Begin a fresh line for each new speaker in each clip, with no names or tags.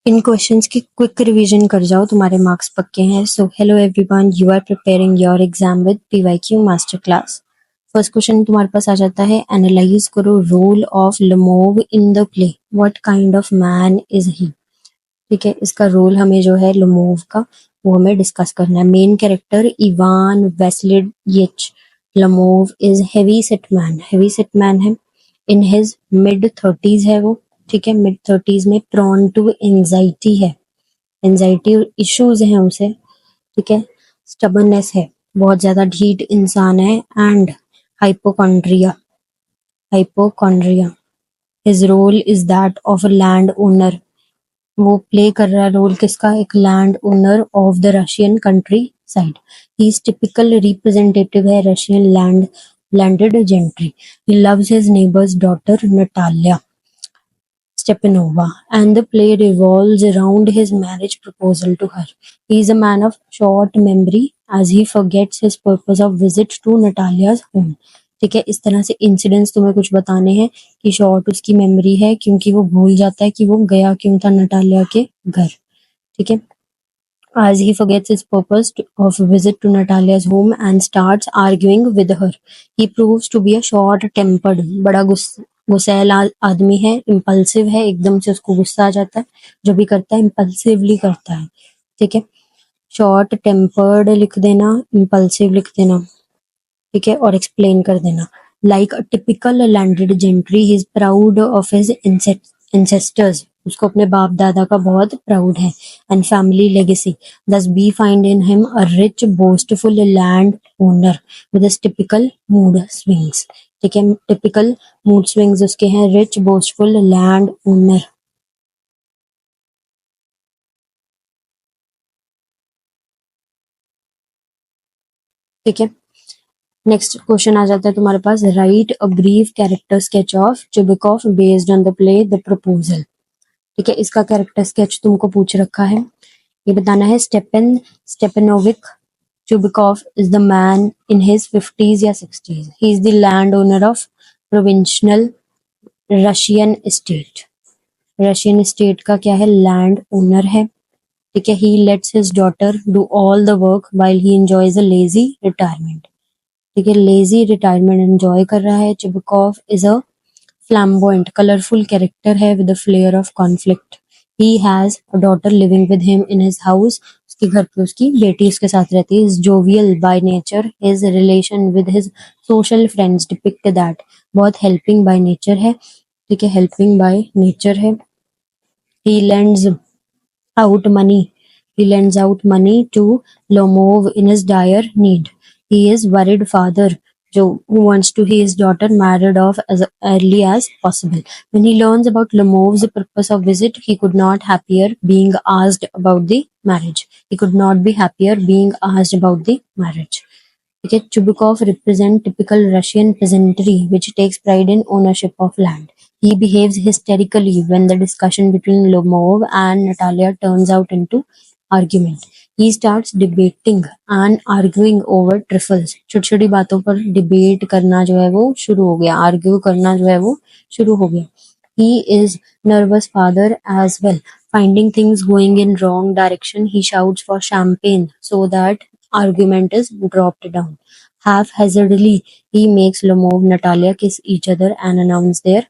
इन questions की quick revision कर जाओ, तुम्हारे मार्क्स पक्के हैं. So hello everyone, you are preparing your exam with PYQ master class. First question तुम्हारे पास आ जाता है, एनालाइज करो role of Lomov in the play. What kind of man is he. ठीक है, इसका रोल हमें जो है लमोव का वो हमें डिस्कस करना है. Main character Ivan Vassilyevitch Lomov is heavy set man. Heavy set man है, इन हिज मिड 30s है वो. ठीक है, मिड 30s में प्रॉन टू एंजाइटी है, एंजाइटी इश्यूज हैं उसे. ठीक है, स्टबननेस है, बहुत ज्यादा ढीठ इंसान है. And hypochondria, hypochondria. His role is that of a land owner. वो प्ले कर रहा है रोल किसका, एक land owner of the Russian countryside. He is typical representative है Russian landed gentry. He loves his neighbour's daughter Natalia Stepanova, and the play revolves around his marriage proposal to her. He is a man of short memory as he forgets his purpose of visit to Natalia's home. ठीक है, इस तरह से incidents तुम्हें कुछ बताने हैं कि शॉर्ट उसकी मेमोरी है क्योंकि वो भूल जाता है कि वो गया क्यों था नटालिया के घर. ठीक है, as he forgets his purpose of visit to Natalia's home and starts arguing with her. He proves to be a short-tempered, बड़ा गुस्सैल आदमी है, इम्पल्सिव है, एकदम से उसको गुस्सा आ जाता है, जो भी करता है इम्पल्सिवली करता है. ठीक है, शॉर्ट टेम्पर्ड लिख देना, इम्पल्सिव लिख देना. ठीक है, और एक्सप्लेन कर देना. Like a typical landed gentry, he is proud of his ancestors. उसको अपने बाप दादा का बहुत प्राउड है. And family legacy. Thus we find in him a rich boastful land owner with typical mood swings. ठीक है, टिपिकल मूड स्विंग्स उसके हैं, रिच बोस्टफुल लैंड ओनर. ठीक है, नेक्स्ट क्वेश्चन आ जाता है तुम्हारे पास, write a brief character sketch of Chubukov based on the play the proposal. ठीक है, इसका कैरेक्टर स्केच तुमको पूछ रखा है, ये बताना है. Stepanovich Chubukov is the man in his 50s या 60s. He is the land owner of provincial Russian state. Russian state का क्या है, लैंड ओनर है. ठीक है, he lets his daughter do all the work while he enjoys a lazy retirement. ठीक है, lazy retirement enjoy कर रहा है. Chubukov is a flamboyant colourful character है with a flair of conflict. He has a daughter living with him in his house. उसके घर पे उसकी बेटी उसके साथ रहती है. Is jovial by nature. His relation with his social friends depict that. बहुत हेल्पिंग बाय नेचर है. ठीक है, हेल्पिंग बाय नेचर है. ही lends out money. He lends out money to Lomov in his dire need. He is worried father who wants to see his daughter married off as early as possible. When he learns about Lomov's purpose of visit, he could not happier being asked about the marriage. He could not be happier being asked about the marriage. Okay, Chubukov represents typical Russian peasantry which takes pride in ownership of land. He behaves hysterically when the discussion between Lomov and Natalia turns out into argument. He starts debating and arguing over trifles. छोटी छोटी बातों पर debate करना जो है वो शुरू हो गया, आर्ग्यू करना जो है वो शुरू हो गया. He is nervous father as well. Finding things going in wrong direction, he shouts for champagne so that argument is dropped down. Haphazardly, he makes Lomov and Natalia kiss each other and announce their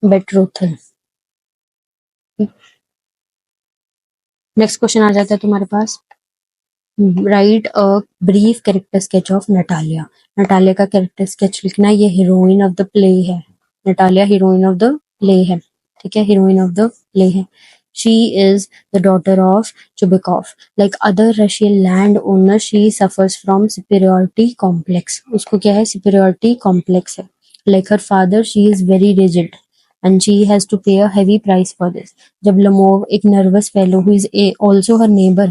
betrothal. Next question आ जाता है तुम्हारे पास, write a brief character sketch of Natalia. Natalia का character sketch लिखना. ये heroine of the play है. Natalia heroine of the play है. ठीक है, हीरोइन ऑफ द प्ले है. She is the daughter of Chubikov. Like other Russian landowners, she suffers from superiority complex. उसको क्या है, superiority complex है. Like her father, she is very rigid and she has to pay a heavy price for this. जब Lomov, एक nervous fellow who is also her neighbor,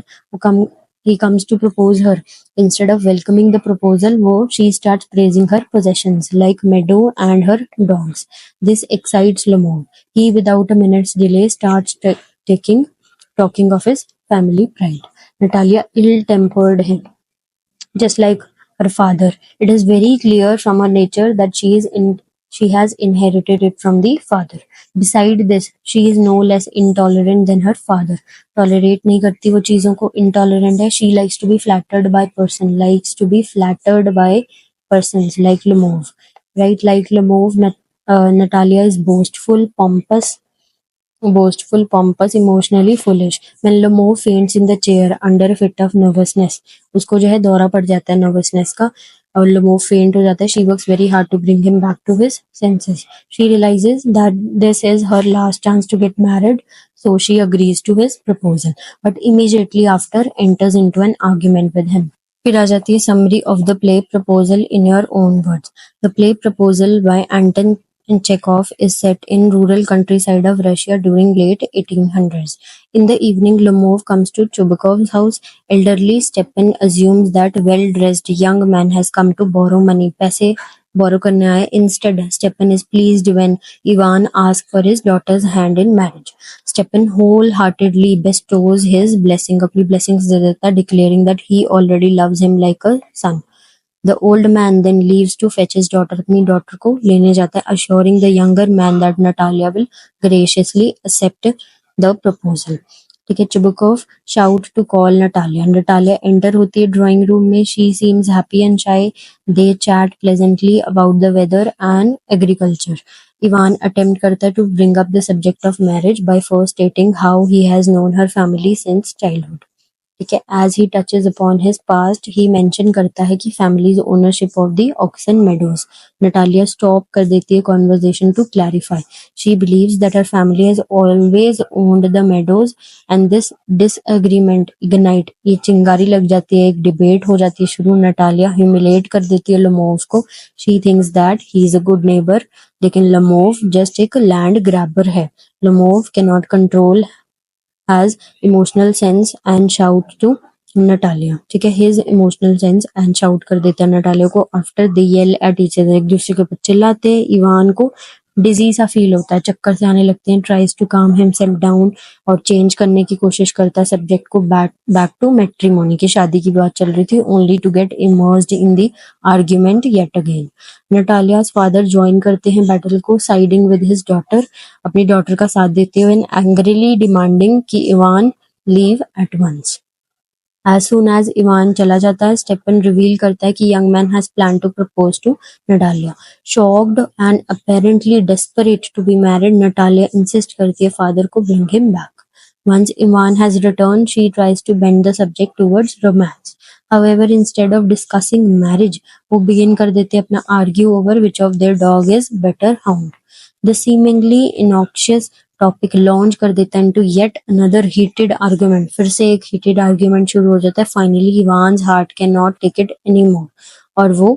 he comes to propose her. Instead of welcoming the proposal, she starts praising her possessions like meadow and her dogs. This excites Lomov. He, without a minute's delay, starts talking of his family pride. Natalia ill-tempered है, just like her father. It is very clear from her nature that She has inherited it from the father. Beside this, she is no less intolerant than her father. Tolerate नहीं करती वो चीज़ों को, intolerant है. She likes to be flattered by persons like Lemov, right? Like Lemov, Natalia is boastful, pompous, emotionally foolish. When Lemov faints in the chair under a fit of nervousness, उसको जो है दौरा पड़ जाता है nervousness का, और Lemov faint हो जाता है. She works very hard to bring him back to his senses. She realizes that this is her last chance to get married, so she agrees to his proposal. But immediately after enters into an argument with him. फिर आ जाती है summary of the play proposal in your own words. The play proposal by Anton Chekhov is set in rural countryside of Russia during late 1800s. In the evening, Lomov comes to Chubakov's house. Elderly Stepan assumes that well-dressed young man has come to borrow money. पैसे borrow करने आए. Instead, Stepan is pleased when Ivan asks for his daughter's hand in marriage. Stepan wholeheartedly bestows his blessing, अपनी blessings दे देता है, declaring that he already loves him like a son. The old man then leaves to fetch his daughter. अपनी daughter को लेने जाता है, assuring the younger man that Natalia will graciously accept the proposal. ठीक है. Chubukov shout to call Natalia. Natalia enter होती है drawing room में. She seems happy and shy. They chat pleasantly about the weather and agriculture. Ivan attempt करता है to bring up the subject of marriage by first stating how he has known her family since childhood. ठीक है. As he touches upon his past, he mention करता है कि family's ownership of the Oxen Meadows. Natalia stop कर देती है conversation to clarify. She believes that her family has always owned the meadows and this disagreement ignite. ये चिंगारी लग जाती है, एक debate हो जाती है शुरू. Natalia humiliate कर देती है Lomov को. She thinks that he is a good neighbor, लेकिन Lomov just एक land grabber है. Lomov cannot control has emotional sense and shout to Natalia. ठीक है. His emotional sense and shout कर देता है Natalia को. After they yell at each other, एक दूसरे के ऊपर चिल्लाते हैं. इवान को डिजी सा फील होता है, चक्कर से आने लगते हैं. ट्राइज टू काम हिमसेल्फ डाउन और चेंज करने की कोशिश करता है सब्जेक्ट को. बैक टू मैट्रिमोनी की शादी की बात चल रही थी. Only to get immersed in the argument yet again. Natalia's father join करते हैं बैटल को, साइडिंग विद हिज डॉटर, अपनी डॉटर का साथ देते हुए, एंग्रीली डिमांडिंग कि Ivan leave at once. As soon as Ivan चला जाता है, Stepan reveal करता है कि young man has planned to propose to Natalia. Shocked and apparently desperate to be married, Natalia insist करती है father को bring him back. Once Ivan has returned, she tries to bend the subject towards romance. However, instead of discussing marriage, वो begin कर देते हैं अपना argue over which of their dog is better hound. The seemingly innocuous topic launch कर देता है into yet another heated argument. फिर से एक हीटेड आर्गुमेंट शुरू हो जाता है. Finally Ivan's heart can not take it any more और वो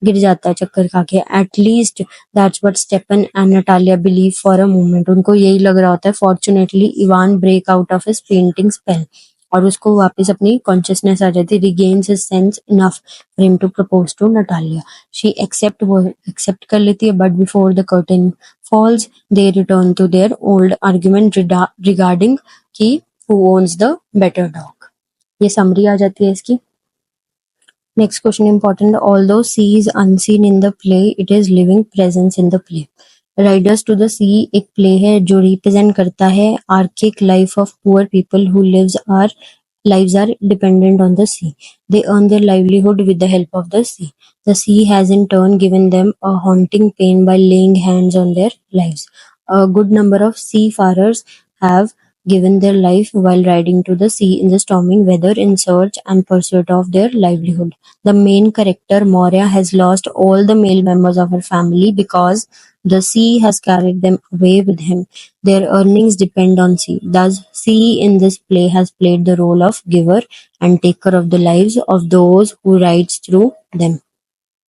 गिर जाता है चक्कर खा के. At least that's what Stepan and Natalia believe for a moment. उनको यही लग रहा होता है. Fortunately Ivan break out of his fainting spell और उसको वापस अपनी कॉन्शियसनेस आ जाती है. Regains his sense enough for him to propose to Natalia. She accept कर लेती है, but before the curtain falls, they return to their old argument regarding कि who owns the better dog. ये summary आ जाती है इसकी. Next question important. Although sea is unseen in the play, it is living presence in the play. Riders to the Sea एक play है जो represent करता है archaic life of poor people who lives are dependent on the sea. They earn their livelihood with the help of the sea. The sea has in turn given them a haunting pain by laying hands on their lives. A good number of seafarers have given their life while riding to the sea in the storming weather in search and pursuit of their livelihood. The main character, Moria, has lost all the male members of her family because the sea has carried them away with him. Their earnings depend on sea. Thus, sea in this play has played the role of giver and taker of the lives of those who rides through them.